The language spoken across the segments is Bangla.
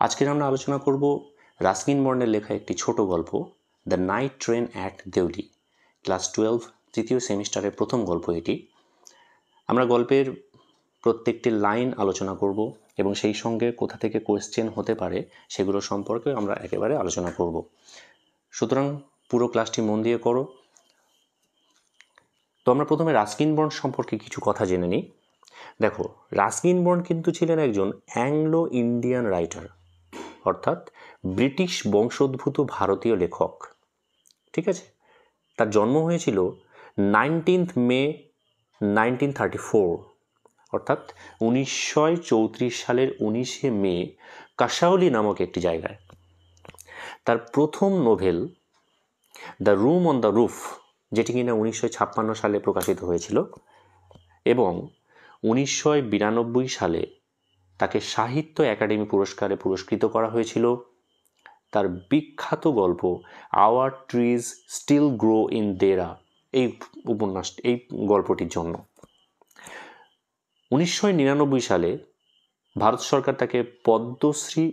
আজকের আমরা আলোচনা করব রাস্কিন বন্ডের লেখা একটি ছোট গল্প the night train at Deoli. Class 12 তৃতীয় সেমিস্টারের প্রথম গল্প এটি। আমরা গল্পের প্রত্যেকটি লাইন আলোচনা করব এবং সেই সঙ্গে কোথা থেকে কোয়েশ্চেন হতে পারে সেগুলো সম্পর্কে আমরা একেবারে আলোচনা করব। সুতরাং পুরো ক্লাসটি মন দিয়ে করো। তো আমরা প্রথমে রাস্কিন বন্ড সম্পর্কে কিছু কথা জেনে নিই। দেখো, রাস্কিন বন্ড কিন্তু ছিলেন একজন অ্যাংলো ইন্ডিয়ান রাইটার, অর্থাৎ ব্রিটিশ বংশোদ্ভূত ভারতীয় লেখক। ঠিক আছে, তার জন্ম হয়েছিল 19 মে 1934, অর্থাৎ 1934 সালের 19শে মে কাসাউলি নামক একটি জায়গায়। তার প্রথম novel the room on the roof, যেটি কিনা 1956 সালে প্রকাশিত হয়েছিল, এবং 1992 সালে তাকে সাহিত্য একাডেমি পুরস্কারে পুরস্কৃত করা হয়েছিল তার বিখ্যাত গল্প our trees still grow in Dehra এই গল্পটির জন্য। 1999 সালে ভারত সরকার তাকে পদ্মশ্রী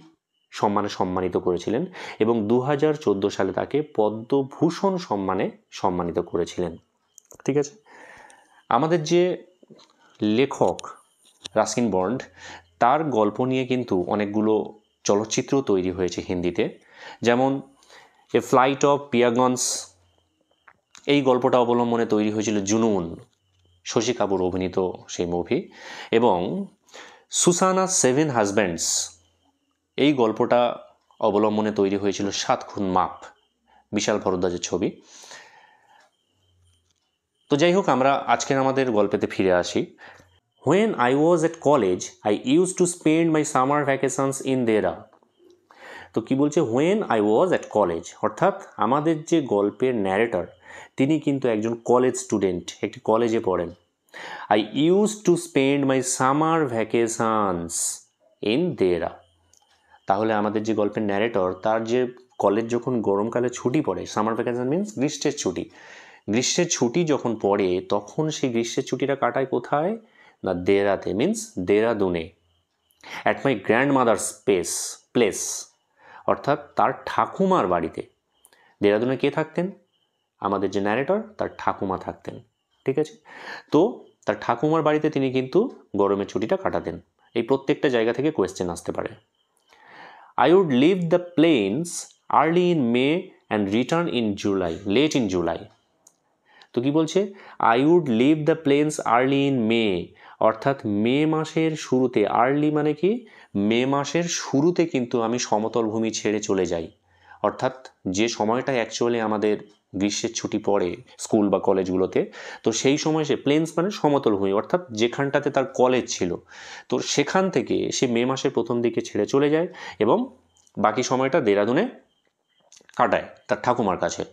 সম্মানে সম্মানিত করেছিলেন এবং 2014 সালে তাকে পদ্মভূষণ সম্মানে সম্মানিত করেছিলেন। ঠিক আছে, আমাদের যে লেখক রাস্কিন বন্ড, তার গল্প নিয়ে কিন্তু অনেকগুলো চলচ্চিত্র তৈরি হয়েছে হিন্দিতে, যেমন এ ফ্লাইট অফ পিয়াগনস, এই গল্পটা অবলম্বনে তৈরি হয়েছিল জুনুন, শশী কাপুর অভিনীত সেই মুভি, এবং সুসানা 7 হাজব্যান্ডস, এই গল্পটা অবলম্বনে তৈরি হয়েছিল 7 খুন মাপ, বিশাল ভরদ্বাজের ছবি। তো যাই হোক, আমরা আজকের আমাদের গল্পেতে ফিরে আসি। When I was at college, I used to spend my summer vacations in Dera. তো কি বলছে, when I was at college, অর্থাৎ আমাদের যে গল্পের ন্যারেটর তিনি কিন্তু একজন কলেজ স্টুডেন্ট, একটি কলেজে পড়েন। I used to spend my summer vacations in Dera। তাহলে আমাদের যে গল্পের ন্যারেটর, তার যে কলেজ যখন গরমকালে ছুটি পড়ে, সামার ভ্যাকেশন মিন্স গ্রীষ্মের ছুটি, গ্রীষ্মের ছুটি যখন পড়ে তখন সেই গ্রীষ্মের ছুটিটা কাটায় কোথায় না দেরাতে, মিন্স দেরাদুনে, at my grand mother's place, অর্থাৎ তার ঠাকুমার বাড়িতে। দেরাদুনে কে থাকতেন? আমাদের যে ন্যারেটর, তার ঠাকুমা থাকতেন। ঠিক আছে, তো তার ঠাকুমার বাড়িতে তিনি কিন্তু গরমের ছুটিটা কাটাতেন। এই প্রত্যেকটা জায়গা থেকে কোয়েশ্চেন আসতে পারে। I would leave the plains early in May and return in July, late in July। তো কি বলছে, I would leave the plains early in May, অর্থাৎ মে মাসের শুরুতে। আর্লি মানে কি, মে মাসের শুরুতে কিন্তু আমি সমতল ভূমি ছেড়ে চলে যাই, অর্থাৎ যে সময়টা অ্যাকচুয়ালি আমাদের গ্রীষ্মের ছুটি পড়ে স্কুল বা কলেজগুলোতে, তো সেই সময় সে প্লেন্স মানে সমতল ভূমি, অর্থাৎ যেখানটাতে তার কলেজ ছিল, তো সেখান থেকে সে মে মাসের প্রথম দিকে ছেড়ে চলে যায় এবং বাকি সময়টা দেরাদুনে কাটায় তার ঠাকুমার কাছে।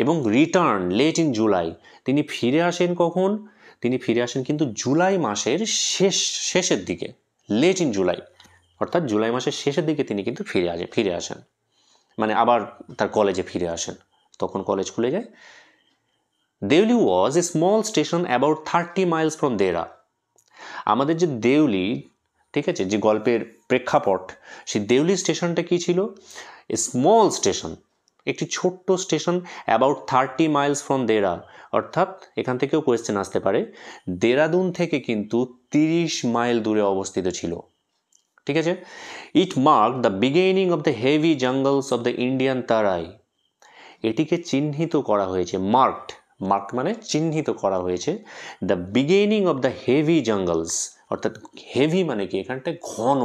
এবং রিটার্ন লেট ইন জুলাই, তিনি ফিরে আসেন কখন? তিনি ফিরে আসেন কিন্তু জুলাই মাসের শেষের দিকে, লেট ইন জুলাই, অর্থাৎ জুলাই মাসের শেষের দিকে তিনি কিন্তু ফিরে আসেন, মানে আবার তার কলেজে ফিরে আসেন, তখন কলেজ খুলে যায়। Deoli was a small station about 30 miles from Dehra. আমাদের যে দেউলি, ঠিক আছে, যে গল্পের প্রেক্ষাপট, সেই দেউলি স্টেশনটা কি ছিল? এ স্মল স্টেশন, একটি ছোট্ট স্টেশন, অ্যাবাউট 30 মাইলস ফ্রম দেরা, অর্থাৎ এখান থেকেও কোয়েশ্চেন আসতে পারে, দেরাদুন থেকে কিন্তু 30 মাইল দূরে অবস্থিত ছিল। ঠিক আছে, it mark the beginning of the heavy jungles of the Indian Terai. এটিকে চিহ্নিত করা হয়েছে, মার্কড মানে চিহ্নিত করা হয়েছে, the beginning of the heavy jungles, অর্থাৎ হেভি মানে কি, এখানটায় ঘন,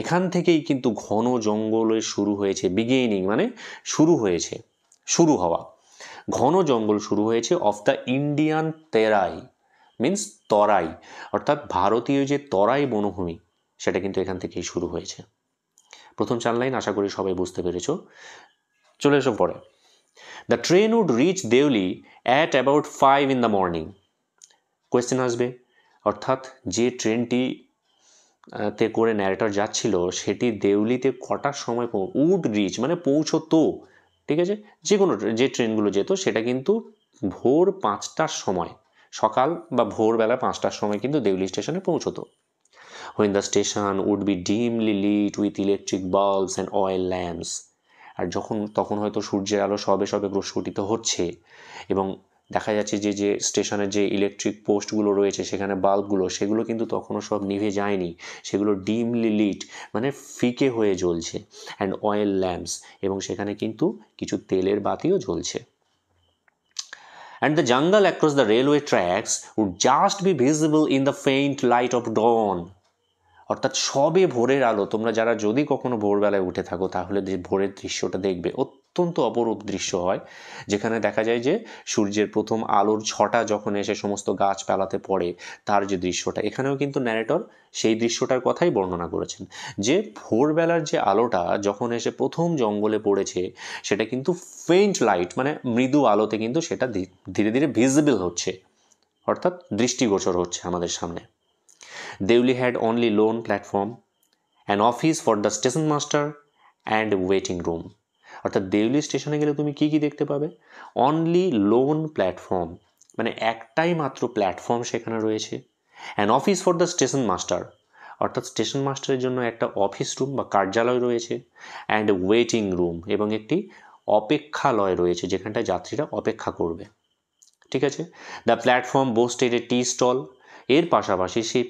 এখান থেকেই কিন্তু ঘন জঙ্গলের শুরু হয়েছে। বিগিনিং মানে শুরু হয়েছে, শুরু হওয়া, ঘন জঙ্গল শুরু হয়েছে of the Indian Terai, means Terai, অর্থাৎ ভারতীয় যে তরাই বনভূমি, সেটা কিন্তু এখান থেকেই শুরু হয়েছে। প্রথম 4 লাইন আশা করি সবাই বুঝতে পেরেছ। চলে এসো পরে। The train would reach Deoli at about 5 in the morning। Question আসবে, অর্থাৎ যে ট্রেনটি তে করে ন্যারেটর যাচ্ছিল সেটি দেউলিতে কটার সময় উড রিচ মানে পৌঁছতো। ঠিক আছে, যে কোনো যে ট্রেনগুলো যেত সেটা কিন্তু ভোর 5টার সময়, সকাল বা ভোরবেলা 5টার সময় কিন্তু দেউলি স্টেশনে পৌঁছতো। when the station would be dimly lit with electric bulbs and oil lamps. আর তখন হয়তো সূর্যের আলো সবে সবে প্রস্ফুটিত হচ্ছে এবং দেখা যাচ্ছে যে স্টেশনের যে ইলেকট্রিক পোস্টগুলো রয়েছে সেখানে বাল্বগুলো সেগুলো কিন্তু তখনও সব নিভে যায়নি, সেগুলো ডিমলি লিট মানে ফিকে হয়ে জ্বলছে, অ্যান্ড অয়েল ল্যাম্পস এবং সেখানে কিন্তু কিছু তেলের বাতিও জ্বলছে। And the jungle across the railway tracks would just be visible in the faint light of dawn. অর্থাৎ সবে ভোরের আলো, তোমরা যারা যদি কখনো ভোরবেলায় উঠে থাকো তাহলে যে ভোরের দৃশ্যটা দেখবে অত্যন্ত অপরূপ দৃশ্য হয়, যেখানে দেখা যায় যে সূর্যের প্রথম আলোর ছটা যখন এসে সমস্ত গাছপালাতে পড়ে তার যে দৃশ্যটা, এখানেও কিন্তু ন্যারেটর সেই দৃশ্যটার কথাই বর্ণনা করেছেন যে ভোরবেলার যে আলোটা যখন এসে প্রথম জঙ্গলে পড়েছে সেটা কিন্তু ফেইন্ট লাইট মানে মৃদু আলোতে কিন্তু সেটা ধীরে ধীরে ভিজিবল হচ্ছে, অর্থাৎ দৃষ্টিগোচর হচ্ছে আমাদের সামনে। Devli had only lone platform, an office for the station master and a waiting room. অর্থাৎ দেউলি স্টেশনে গেলে তুমি কি কি দেখতে পাবে? অনলি লোন প্ল্যাটফর্ম মানে একটাই মাত্র প্ল্যাটফর্ম সেখানে রয়েছে, an office for the station master অর্থাৎ স্টেশন মাস্টারের জন্য একটা অফিস রুম বা কার্যালয় রয়েছে, অ্যান্ড এ ওয়েটিং রুম এবং একটি অপেক্ষালয় রয়েছে যেখানটায় যাত্রীরা অপেক্ষা করবে। ঠিক আছে, the platform boasted a tea stall, এর পাশাপাশি সেই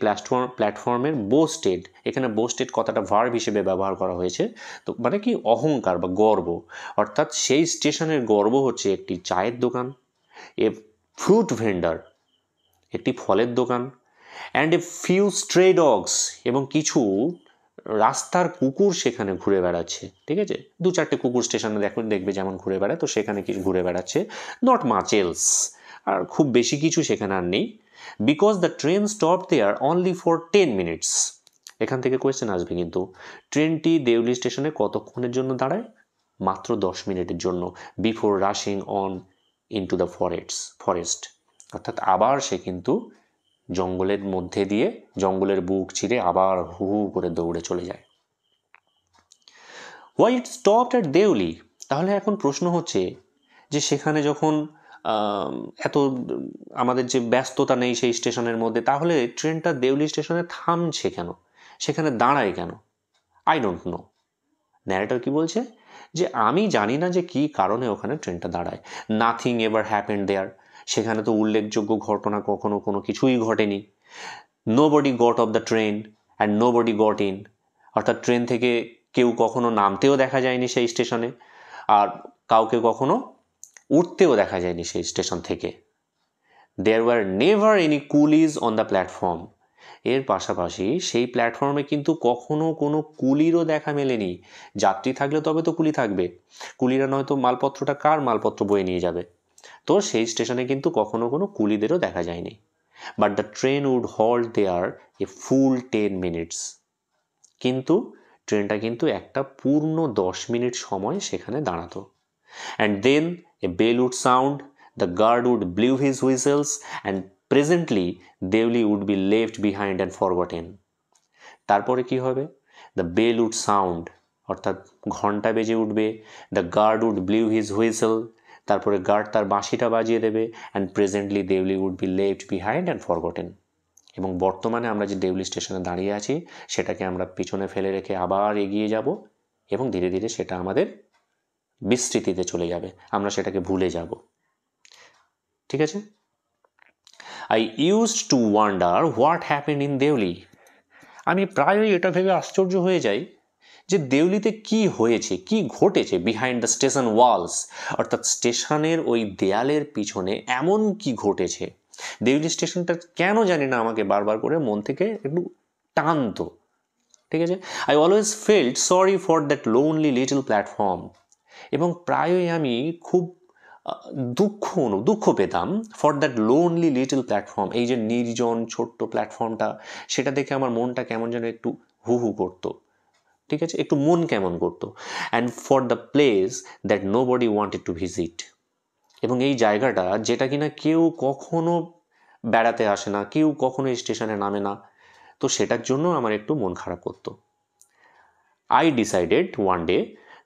প্ল্যাটফর্মের বোস্টেড, এখানে বোস্টেড কথাটা ভার্ব হিসেবে ব্যবহার করা হয়েছে, তো মানে কি অহংকার বা গর্ব, অর্থাৎ সেই স্টেশনের গর্ব হচ্ছে একটি চায়ের দোকান, এ ফ্রুট ভেন্ডার একটি ফলের দোকান, অ্যান্ড এ ফিউ স্ট্রে ডগস এবং কিছু রাস্তার কুকুর সেখানে ঘুরে বেড়াচ্ছে। ঠিক আছে, 2-4টে কুকুর স্টেশনে দেখবে যেমন ঘুরে বেড়ায়, তো সেখানে কিছু ঘুরে বেড়াচ্ছে, নট মাচ এলস, আর খুব বেশি কিছু সেখানে আর নেই। Because the train stop there only for 10 minutes. এখান থেকে কোয়েশ্চেন আসবে কিন্তু, ট্রেনটি দেউলি স্টেশনে কতক্ষণের জন্য দাঁড়ায়? মাত্র 10 মিনিটের জন্য, before rushing on into the forest, অর্থাৎ আবার সে কিন্তু জঙ্গলের মধ্যে দিয়ে জঙ্গলের বুক চিরে আবার হু হু করে দৌড়ে চলে যায়। Why it stopped at Deoli, তাহলে এখন প্রশ্ন হচ্ছে যে সেখানে যখন এত আমাদের যে ব্যস্ততা নেই সেই স্টেশনের মধ্যে, তাহলে ট্রেনটা দেউলি স্টেশনে থামছে কেন, সেখানে দাঁড়ায় কেন? I don't know. ন্যারেটর কি বলছে যে আমি জানি না যে কী কারণে ওখানে ট্রেনটা দাঁড়ায়। নাথিং এভার হ্যাপেন্ড দেয়ার, সেখানে তো উল্লেখযোগ্য ঘটনা কখনো কোনো কিছুই ঘটেনি। Nobody got off the train and nobody got in, অর্থাৎ ট্রেন থেকে কেউ কখনো নামতেও দেখা যায়নি সেই স্টেশনে, আর কাউকে কখনো উঠতেও দেখা যায়নি সেই স্টেশন থেকে। There were never any coolies on the platform, এর পাশাপাশি সেই প্ল্যাটফর্মে কিন্তু কখনো কোনো কুলিরও দেখা মেলেনি। যাত্রী থাকলে তবে তো কুলি থাকবে, কুলিরা নয়তো মালপত্রটা কার মালপত্র বয়ে নিয়ে যাবে, তো সেই স্টেশনে কিন্তু কখনো কোনো কুলিদেরও দেখা যায়নি। But the train would halt there a full 10 minutes, কিন্তু ট্রেনটা কিন্তু একটা পূর্ণ 10 মিনিট সময় সেখানে দাঁড়াতো। And then a bell would sound, the guard would blow his whistles, and presently Deoli would be left behind and forgotten. তারপরে কি হবে? দ্য বেল উড সাউন্ড অর্থাৎ ঘন্টা বেজে উঠবে, the guard would blow his whistle তারপরে গার্ড তার বাঁশিটা বাজিয়ে দেবে, and presently Deoli would be left behind and forgotten. এবং বর্তমানে আমরা যে দেউলি স্টেশনে দাঁড়িয়ে আছি সেটাকে আমরা পিছনে ফেলে রেখে আবার এগিয়ে যাব এবং ধীরে ধীরে সেটা আমাদের বিস্মৃতিতে চলে যাবে, আমরা সেটাকে ভুলে যাব। ঠিক আছে, I used to wonder what happened in Deoli, আমি প্রায়ই এটা ভেবে আশ্চর্য হয়ে যাই যে দেউলিতে কি হয়েছে, কি ঘটেছে বিহাইন্ড দ্য স্টেশন ওয়ালস, অর্থাৎ স্টেশনের ওই দেয়ালের পিছনে এমন কি ঘটেছে। দেউলি স্টেশনটা কেন জানি না আমাকে বারবার করে মন থেকে একটু টানতো। ঠিক আছে, I always felt sorry for that lonely little platform, এবং প্রায়ই আমি খুব দুঃখ পেতাম for that lonely little platform, এই যে নির্জন ছোট্ট প্ল্যাটফর্মটা, সেটা দেখে আমার মনটা কেমন যেন একটু হু হু করতো। ঠিক আছে, একটু মন কেমন করতো। And for the place that nobody wanted to visit, এবং এই জায়গাটা যেটা কিনা কেউ কখনো বেড়াতে আসে না, কেউ কখনো এই স্টেশনে নামে না, তো সেটার জন্য আমার একটু মন খারাপ করতো। I decided one day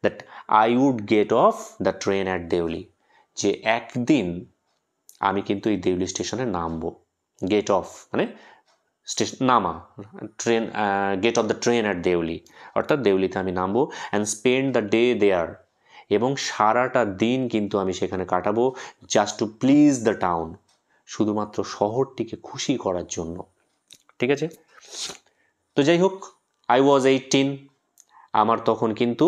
that I would get off the train at Deoli, যে একদিন আমি কিন্তু এই দেউলি স্টেশনে নামবো। গেট অফ মানে স্টেশন নামা, train, get off the train at Deoli, অর্থাৎ দেউলিতে আমি নামবো, and spend the day there, এবং সারাটা দিন কিন্তু আমি সেখানে কাটাবো, just to please the town, শুধুমাত্র শহরটিকে খুশি করার জন্য। ঠিক আছে, তো যাই হোক, আই ওয়াজ 18, আমার তখন কিন্তু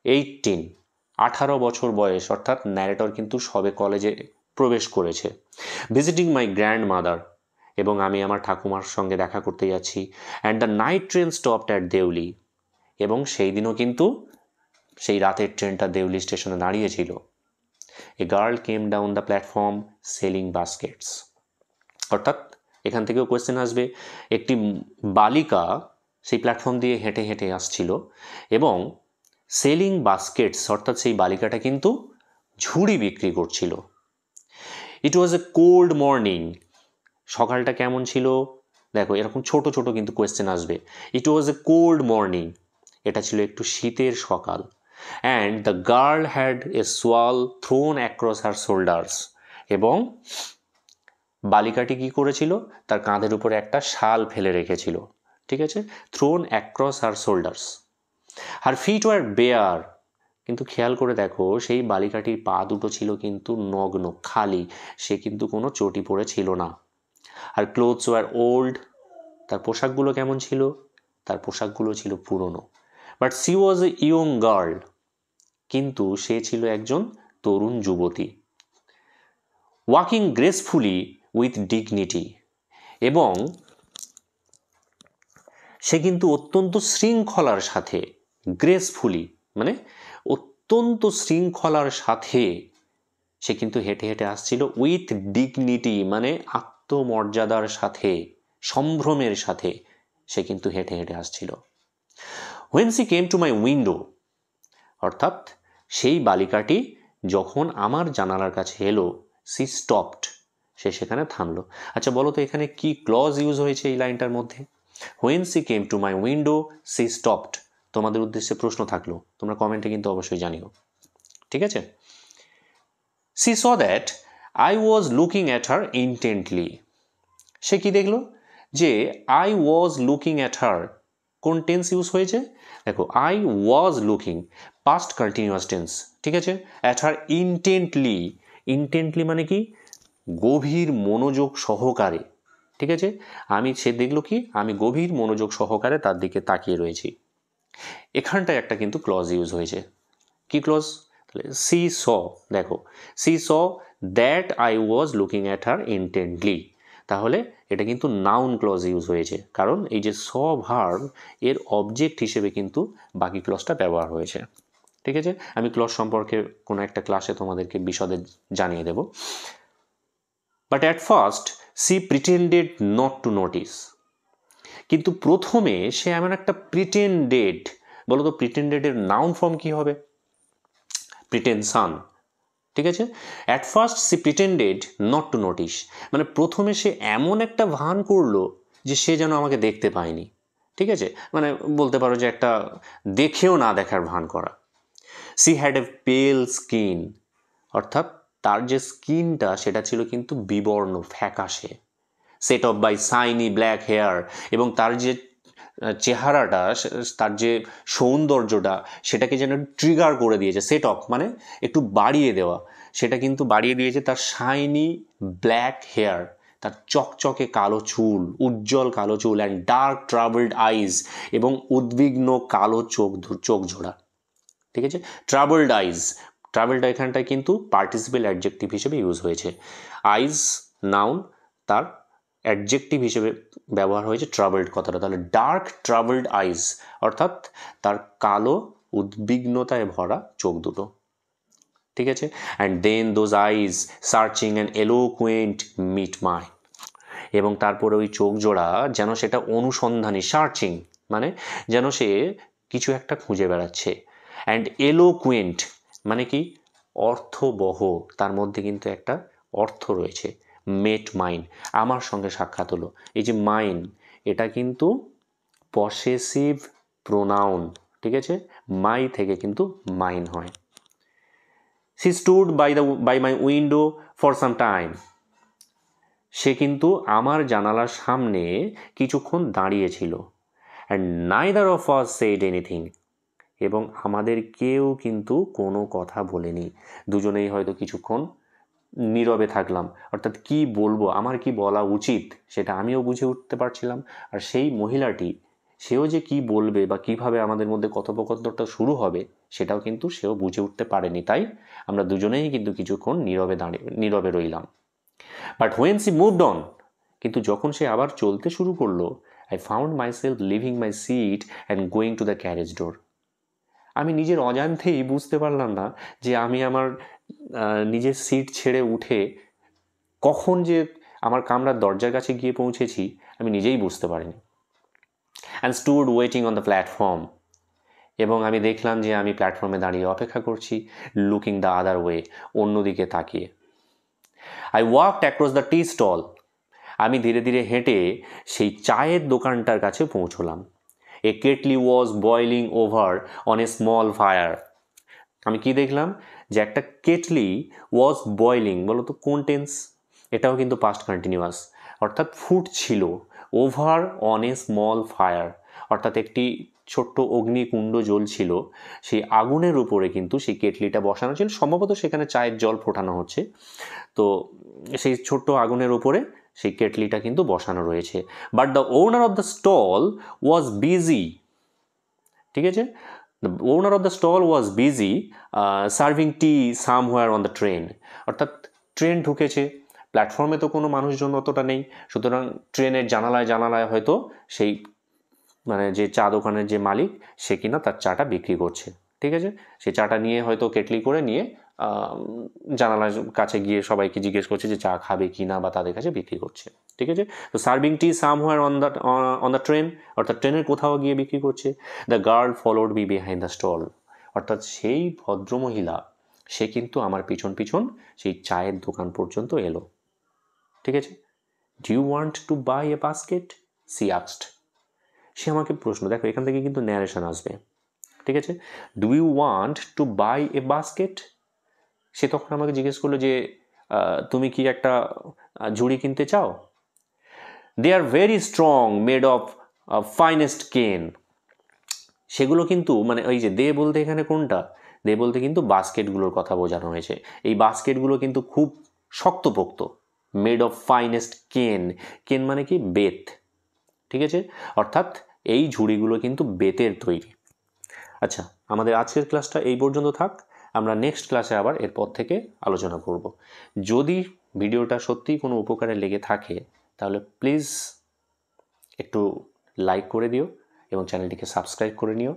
18 বছর বয়স, অর্থাৎ ন্যারেটর কিন্তু সবে কলেজে প্রবেশ করেছে। ভিজিটিং মাই গ্র্যান্ড মাদার, এবং আমি আমার ঠাকুমার সঙ্গে দেখা করতে যাচ্ছি। And the night train stopped at Deoli, এবং সেই দিনও কিন্তু সেই রাতের ট্রেনটা দেউলি স্টেশনে দাঁড়িয়েছিল। A girl came down the platform selling baskets, অর্থাৎ এখান থেকেও কোয়েশ্চেন আসবে, একটি বালিকা সেই প্ল্যাটফর্ম দিয়ে হেঁটে হেঁটে আসছিল, এবং সেলিং বাস্কেটস, অর্থাৎ সেই বালিকাটা কিন্তু ঝুড়ি বিক্রি করছিল। ইট ওয়াজ এ কোল্ড মর্নিং, সকালটা কেমন ছিল? দেখো এরকম ছোট ছোট কিন্তু কোয়েশ্চেন আসবে। ইট ওয়াজ এ কোল্ড মর্নিং, এটা ছিল একটু শীতের সকাল। And the girl had a shawl thrown across her shoulders, এবং বালিকাটি কি করেছিল? তার কাঁধের উপরে একটা শাল ফেলে রেখেছিল। ঠিক আছে, থ্রোন অ্যাক্রস হার শোল্ডার্স। হার ফিট ওয়ার বেয়ার, কিন্তু খেয়াল করে দেখো সেই বালিকাটির পা দুটো ছিল কিন্তু নগ্ন, খালি, সে কিন্তু কোনো চটি পরে ছিল না। আর ক্লোথস ওয়ার ওল্ড, তার পোশাকগুলো কেমন ছিল? তার পোশাকগুলো ছিল পুরনো। But C was a young girl, কিন্তু সে ছিল একজন তরুণ যুবতী। ওয়াকিং গ্রেসফুলি উইথ ডিগনিটি, এবং সে কিন্তু অত্যন্ত শৃঙ্খলার সাথে, গ্রেসফুলি মানে অত্যন্ত শৃঙ্খলার সাথে সে কিন্তু হেঁটে হেঁটে আসছিল। উইথ ডিগনিটি মানে আত্মমর্যাদার সাথে, সম্ভ্রমের সাথে সে কিন্তু হেঁটে হেঁটে আসছিল। When she came to my window, অর্থাৎ সেই বালিকাটি যখন আমার জানালার কাছে এলো, সি স্টপড, সে সেখানে থামলো। আচ্ছা বলো তো এখানে কি ক্লজ ইউজ হয়েছে এই লাইনটার মধ্যে? When she came to my window C stopped, তোমাদের উদ্দেশ্যে প্রশ্ন থাকলো, তোমরা কমেন্টে কিন্তু অবশ্যই জানিও। ঠিক আছে, she saw that I was looking at her intently, সে কি দেখলো? যে I was looking at her, কোন টেন্স ইউজ হয়েছে? দেখো I was looking, past continuous tense. ঠিক আছে, অ্যাট হার ইন্টেন্টলি, ইন্টেন্টলি মানে কি? গভীর মনোযোগ সহকারে। ঠিক আছে, সে দেখলো কি? আমি গভীর মনোযোগ সহকারে তার দিকে তাকিয়ে রয়েছি। এখানটায় একটা কিন্তু ক্লজ ইউজ হয়েছে। কি ক্লজ? তাহলে সি স, দেখো she saw that I was looking at her intently, তাহলে এটা কিন্তু নাউন ক্লজ ইউজ হয়েছে, কারণ এই যে স ভার্ব এর অবজেক্ট হিসেবে কিন্তু বাকি ক্লজটা ব্যবহার হয়েছে। ঠিক আছে, আমি ক্লজ সম্পর্কে কোনো একটা ক্লাসে তোমাদেরকে বিশদে জানিয়ে দেব। But at first she pretended not to notice, কিন্তু প্রথমে সে এমন একটা প্রিটেন্ডেড, বলো তো প্রিটেন্ডেডের নাউন ফর্ম কি হবে? প্রিটেনশন। ঠিক আছে, at first she pretended not to notice, মানে প্রথমে সে এমন একটা ভান করলো যে সে যেন আমাকে দেখতে পায়নি। ঠিক আছে, মানে বলতে পারো যে একটা দেখেও না দেখার ভান করা। সি হ্যাড এ পেল স্কিন, অর্থাৎ তার যে স্কিনটা সেটা ছিল কিন্তু বিবর্ণ, ফ্যাকাশে। Set off by shiny black hair, এবং তার যে চেহারাটা, তার যে সৌন্দর্যটা সেটাকে যেন ট্রিগার করে দিয়েছে। সেট অফ মানে একটু বাড়িয়ে দেওয়া, সেটা কিন্তু বাড়িয়ে দিয়েছে তার শাইনি ব্ল্যাক হেয়ার, তার চকচকে কালো চুল, উজ্জ্বল কালো চুল, অ্যান্ড ডার্ক ট্রাভেলড আইজ, এবং উদ্বিগ্ন কালো চোখ জোড়া। ঠিক আছে, ট্রাভেলড আইজ, ট্রাভেলটা এখানটায় কিন্তু পার্টিসিপেল অ্যাডজেক্টিভ হিসেবে ইউজ হয়েছে। আইজ নাউন, তার অ্যাডজেক্টিভ হিসেবে ব্যবহার হয়েছে ট্রাভেলড কথাটা। তাহলে ডার্ক ট্রাভেলড আইজ, অর্থাৎ তার কালো উদ্বিগ্নতায় ভরা চোখ দুটো। ঠিক আছে, and then those eyes searching and eloquent met mine, এবং তারপরে ওই চোখ জোড়া যেন সেটা অনুসন্ধানী, সার্চিং মানে যেন সে কিছু একটা খুঁজে বেড়াচ্ছে। অ্যান্ড এলোকুয়েন্ট মানে কি? অর্থবহ, তার মধ্যে কিন্তু একটা অর্থ রয়েছে। মেট মাইন, আমার সঙ্গে সাক্ষাৎ হলো। এই যে মাইন, এটা কিন্তু পসেসিভ প্রোনাউন। ঠিক আছে, মাই থেকে কিন্তু মাইন হয়। She stood by my window for some time, সে কিন্তু আমার জানালার সামনে কিছুক্ষণ দাঁড়িয়েছিল। And neither of us said anything, এবং আমাদের কেউ কিন্তু কোনো কথা বলেনি। দুজনেই হয়তো কিছুক্ষণ নীরবে থাকলাম, অর্থাৎ কি বলবো, আমার কি বলা উচিত সেটা আমিও বুঝে উঠতে পারছিলাম, আর সেই মহিলাটি সেও যে কি বলবে বা কিভাবে আমাদের মধ্যে কথোপকথনটা শুরু হবে সেটাও কিন্তু সেও বুঝে উঠতে পারেনি। তাই আমরা দুজনেই কিন্তু কিছুক্ষণ নীরবে রইলাম। But when she moved on, কিন্তু যখন সে আবার চলতে শুরু করলো, I found myself leaving my seat and going to the carriage door. আমি নিজের অজান্তেই বুঝতে পারলাম না যে আমি আমার নিজের সিট ছেড়ে উঠে কখন যে আমার কামরার দরজার কাছে গিয়ে পৌঁছেছি আমি নিজেই বুঝতে পারিনি। And stood waiting on the platform, এবং আমি দেখলাম যে আমি প্ল্যাটফর্মে দাঁড়িয়ে অপেক্ষা করছি, লুকিং দ্য আদার ওয়ে, অন্যদিকে তাকিয়ে। I walked across the tea stall, আমি ধীরে ধীরে হেঁটে সেই চায়ের দোকানটার কাছে পৌঁছলাম। A kettle was boiling over on a small fire. আমি কি দেখলাম যে একটা কেটলি ওয়াজ বয়লিং, বলো তো কোন টেন্স? এটাও কিন্তু পাস্ট কন্টিনিউয়াস, অর্থাৎ ফুটছিল, over on a small fire, অর্থাৎ একটি ছোট্ট অগ্নিকুণ্ড জ্বলছিল, সেই আগুনের উপরে কিন্তু সেই কেটলিটা বসানো ছিল, সম্ভবত সেখানে চায়ের জল ফোটানো হচ্ছে। তো সেই ছোট্ট আগুনের উপরে সেই কেটলিটা কিন্তু বসানো রয়েছে। But the owner of the stall was busy, ঠিক আছে, the owner of the stall was busy serving tea somewhere on the train, অর্থাৎ ট্রেন ঢুকেছে, প্ল্যাটফর্মে তো কোনো মানুষজন অতটা নেই, সুতরাং ট্রেনের জানালায় জানালায় হয়তো সেই মানে যে চা দোকানের যে মালিক সে কিনা তার চাটা বিক্রি করছে, ঠিক আছে, সেই চাটা নিয়ে হয়তো কেটলি করে নিয়ে জানালার কাছে গিয়ে সবাইকে জিজ্ঞেস করছে যে চা খাবে কি না, বা তাদের কাছে বিক্রি করছে, ঠিক আছে। তো serving tea somewhere on the train, অর্থাৎ ট্রেনের কোথাও গিয়ে বিক্রি করছে। The girl followed me behind the stall, অর্থাৎ সেই ভদ্রমহিলা সে কিন্তু আমার পিছন পিছন সেই চায়ের দোকান পর্যন্ত এলো, ঠিক আছে। Do you want to buy a basket, she asked. সে আমাকে প্রশ্ন, দেখো এখান থেকে কিন্তু ন্যারেশন আসবে, ঠিক আছে। Do you want to buy a basket, সে তখন আমাকে জিজ্ঞেস করলো যে তুমি কি একটা ঝুড়ি কিনতে চাও? They are very strong, made of finest cane. সেগুলো কিন্তু মানে ওই যে দে বলতে এখানে কোনটা, দে বলতে কিন্তু বাস্কেটগুলোর কথা বোঝানো হয়েছে। এই বাস্কেটগুলো কিন্তু খুব শক্তপোক্ত, মেড অফ ফাইনেস্ট কেন, কেন মানে কি বেত, ঠিক আছে, অর্থাৎ এই ঝুড়িগুলো কিন্তু বেতের তৈরি। আচ্ছা, আমাদের আজকের ক্লাসটা এই পর্যন্ত থাক, আমরা নেক্সট ক্লাসে আবার এরপর থেকে আলোচনা করব। যদি ভিডিওটা সত্যিই কোনো উপকারে লেগে থাকে তাহলে প্লিজ একটু লাইক করে দিও এবং চ্যানেলটিকে সাবস্ক্রাইব করে নিও।